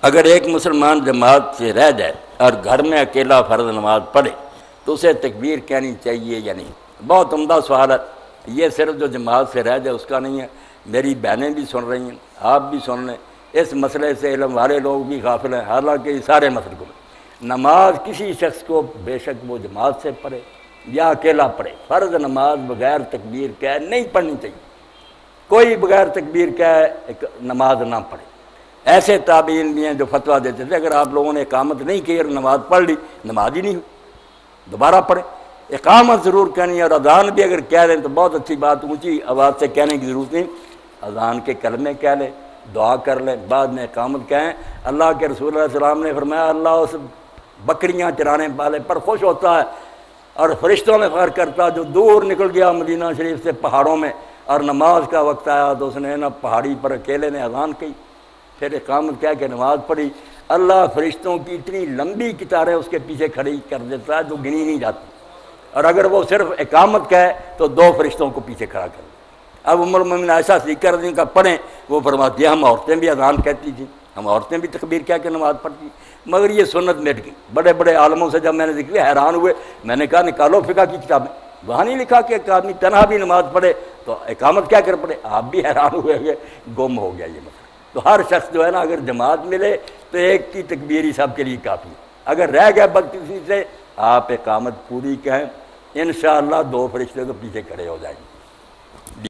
اگر ایک مسلمان جماعت سے رہ جائے اور گھر میں اکیلا فرض نماز پڑھے تو اسے تکبیر کہنی چاہیے یا نہیں؟ بہت عمدہ سوال ہے۔ یہ صرف جو جماعت سے رہ جائے اس کا نہیں ہے، میری بہنیں بھی سن رہی ہیں، آپ بھی سن لیں، اس مسئلے سے علم والے لوگ بھی غافل ہیں، حالانکہ یہ سارے مسئلے کو نماز کسی شخص کو بے شک وہ جماعت سے پڑھے یا اکیلا پڑھے، فرض نماز بغیر تکبیر کہے نہیں پڑھنی چاہیے۔ کوئی بغیر تکبیر کہے نماز نہ پڑھے۔ ایسے تابعین بھی ہیں جو فتویٰ دیتے تھے اگر آپ لوگوں نے اقامت نہیں کی اور نماز پڑھ لی، نماز ہی نہیں ہوئی، دوبارہ پڑھیں۔ اقامت ضرور کہنی ہے، اور اذان بھی اگر کہہ لیں تو بہت اچھی بات، اونچی آواز سے کہنے کی ضرورت نہیں، اذان کے کلمے کہہ لیں، دعا کر لیں، بعد میں اقامت کہیں۔ اللہ کے رسول اللہ علیہ السلام نے فرمایا اللہ اس بکریاں چرانے والے پر خوش ہوتا ہے اور فرشتوں میں فخر کرتا ہے جو دور نکل گیا مدینہ شریف سے پہاڑوں میں، اور نماز کا وقت آیا تو اس نے نا پہاڑی پر اکیلے نے اذان کی، پھر اقامت کہہ کے نماز پڑھی، اللہ فرشتوں کی اتنی لمبی قطاریں اس کے پیچھے کھڑی کر دیتا ہے جو گنی نہیں جاتی، اور اگر وہ صرف اقامت کہے تو 2 فرشتوں کو پیچھے کھڑا کر دے۔ اب ام المومنین عائشہ صدیقہ رضی اللہ عنہا کا پڑھیں، وہ فرماتی ہے ہم عورتیں بھی اذان کہتی تھیں، ہم عورتیں بھی تکبیر کہہ کے نماز پڑھتی، مگر یہ سنت مٹ گئی۔ بڑے بڑے عالموں سے جب میں نے ذکر حیران ہوئے، میں نے کہا نکالو فقہ کی کتابیں، وہاں نہیں لکھا کہ ایک آدمی تنہا بھی نماز پڑھے تو اقامت کیا کر پڑھے۔ آپ بھی حیران ہوئے کہ گم ہو گیا یہ مسئلہ۔ تو ہر شخص جو ہے نا اگر جماعت ملے تو ایک کی تکبیر ہی سب کے لیے کافی ہے، اگر رہ گئے بدقسمتی سے آپ اقامت پوری کہیں، انشاءاللہ 2 فرشتے تو پیچھے کھڑے ہو جائیں گے۔